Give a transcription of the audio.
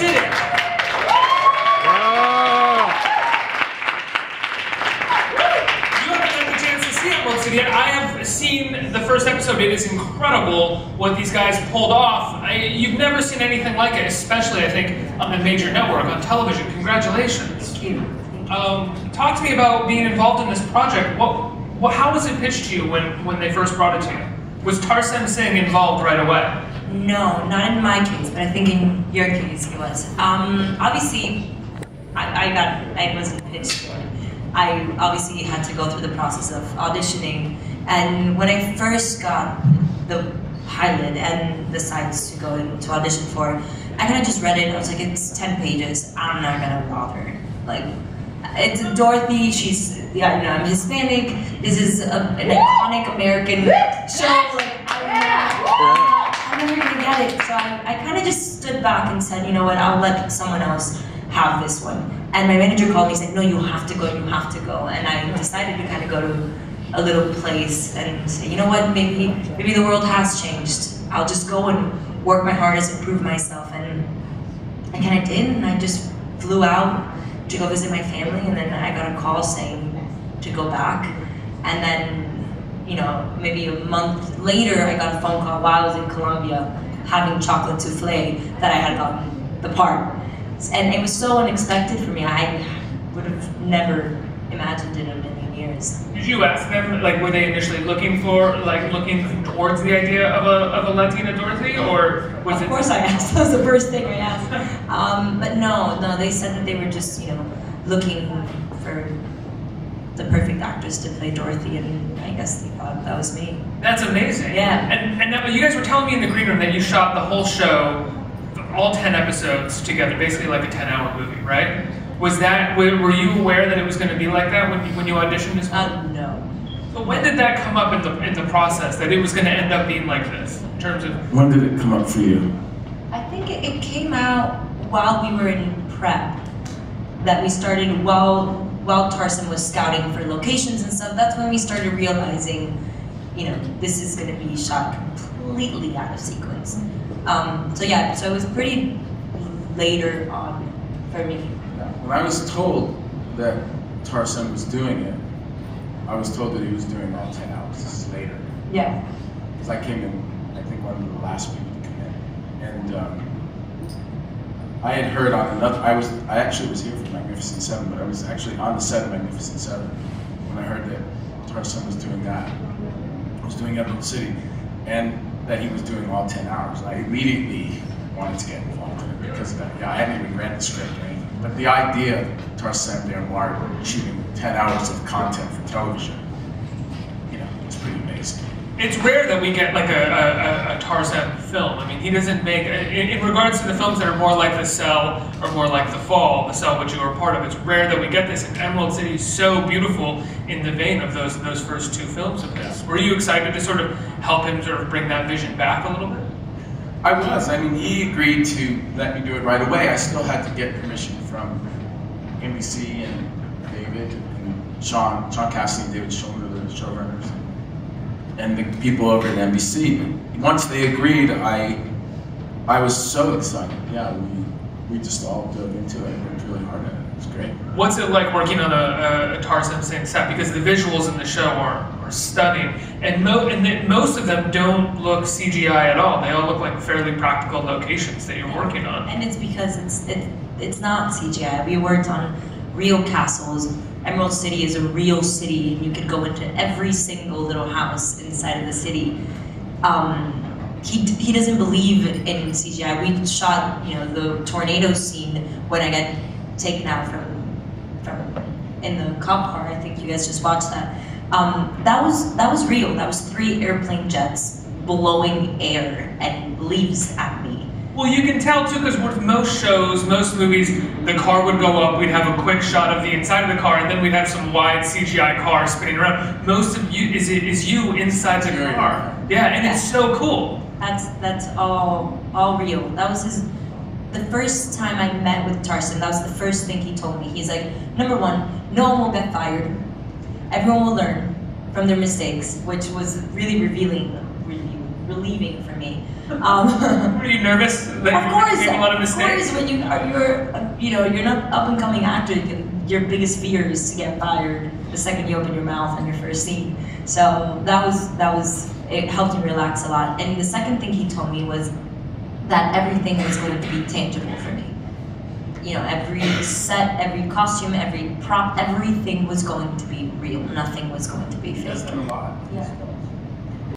City. You haven't had the chance to see Emerald City yet. I have seen the first episode. It is incredible what these guys pulled off. You've never seen anything like it, especially, I think, on a major network, on television. Congratulations. Thank you. Talk to me about being involved in this project. How was it pitched to you when they first brought it to you? Was Tarsem Singh involved right away? No, not in my case, but I think in your case he was. Obviously, I wasn't pitched for it. I obviously had to go through the process of auditioning, and when I first got the pilot and the sites to go to audition for, I kind of just read it. I was like, it's 10 pages. I'm not gonna bother. Like, it's Dorothy. I'm Hispanic. This is an iconic American show. Like, I'm never gonna get it. So I kind of just stood back and said, you know what, I'll let someone else have this one. And my manager called me and said, no, you have to go, you have to go. And I decided to kind of go to a little place and say, you know what, maybe the world has changed. I'll just go and work my hardest and prove myself. And I kind of did, and I just flew out to go visit my family, and then I got a call saying to go back. And then, you know, maybe a month later, I got a phone call while I was in Colombia having chocolate souffle that I had gotten the part. And it was so unexpected for me. I would have never imagined it in a million years. Did you ask them, like, were they initially looking towards the idea of a Latina Dorothy, or was it? Of course I asked. That was the first thing I asked. But no, they said that they were just, you know, looking for the perfect actress to play Dorothy, and I guess they thought that was me. That's amazing. Yeah. And now, you guys were telling me in the green room that you shot the whole show, all 10 episodes together, basically like a 10-hour movie, right? Were you aware that it was going to be like that when you auditioned as well? No. So when did that come up in the process, that it was going to end up being like this, in terms of? When did it come up for you? I think it came out while we were in prep, that we started while Tarsem was scouting for locations and stuff. That's when we started realizing, you know, this is going to be shot completely out of sequence. So it was pretty later on for me. When I was told that Tarsem was doing it, I was told that he was doing all 10 hours. This is later. Yeah. Because I came in, I think, one of the last people to come in. And I had heard on another, I actually was here for Magnificent Seven, but I was actually on the set of Magnificent Seven when I heard that Tarsem was doing that. I was doing Emerald City, and that he was doing all 10 hours. I immediately wanted to get involved in it because of that. Yeah, I hadn't even read the script or anything. But the idea of Tarsem Dermar shooting 10 hours of content for television, you know, it's pretty amazing. It's rare that we get like a Tarzan film. I mean, he doesn't make, in regards to the films that are more like The Cell or more like The Fall, The Cell which you were a part of, it's rare that we get this. And Emerald City is so beautiful in the vein of those first two films of his. Were you excited to sort of help him sort of bring that vision back a little bit? I was. I mean, he agreed to let me do it right away. I still had to get permission from NBC and David and Sean Cassidy and David Schulman, the showrunners, and the people over at NBC. But once they agreed, I was so excited. Yeah, we just all dove into it and worked really hard at it. It was great. What's it like working on a Tarsem Singh set? Because the visuals in the show are stunning, and most of them don't look CGI at all. They all look like fairly practical locations that you're working on. And it's because it's not CGI. We worked on real castles. Emerald City is a real city, and you could go into every single little house inside of the city. He doesn't believe in CGI. We shot, you know, the tornado scene when I got taken out from in the cop car. I think you guys just watched that. That was real. That was 3 airplane jets blowing air and leaves at me. Well, you can tell too, because with most shows, most movies, the car would go up, we'd have a quick shot of the inside of the car, and then we'd have some wide CGI car spinning around. Most of you is you inside the car. Yeah, and it's so cool. That's all real. That was the first time I met with Tarsem. That was the first thing he told me. He's like, number 1, no one will get fired. Everyone will learn from their mistakes, which was really revealing relieving for me. Were you nervous that you were making a lot of mistakes? Of course, when you're not up and coming actor, your biggest fear is to get fired the second you open your mouth on your first scene. So that was it helped me relax a lot. And the second thing he told me was that everything was going to be tangible for me. You know, every set, every costume, every prop, everything was going to be real. Nothing was going to be fake. That's been a lot. Yeah.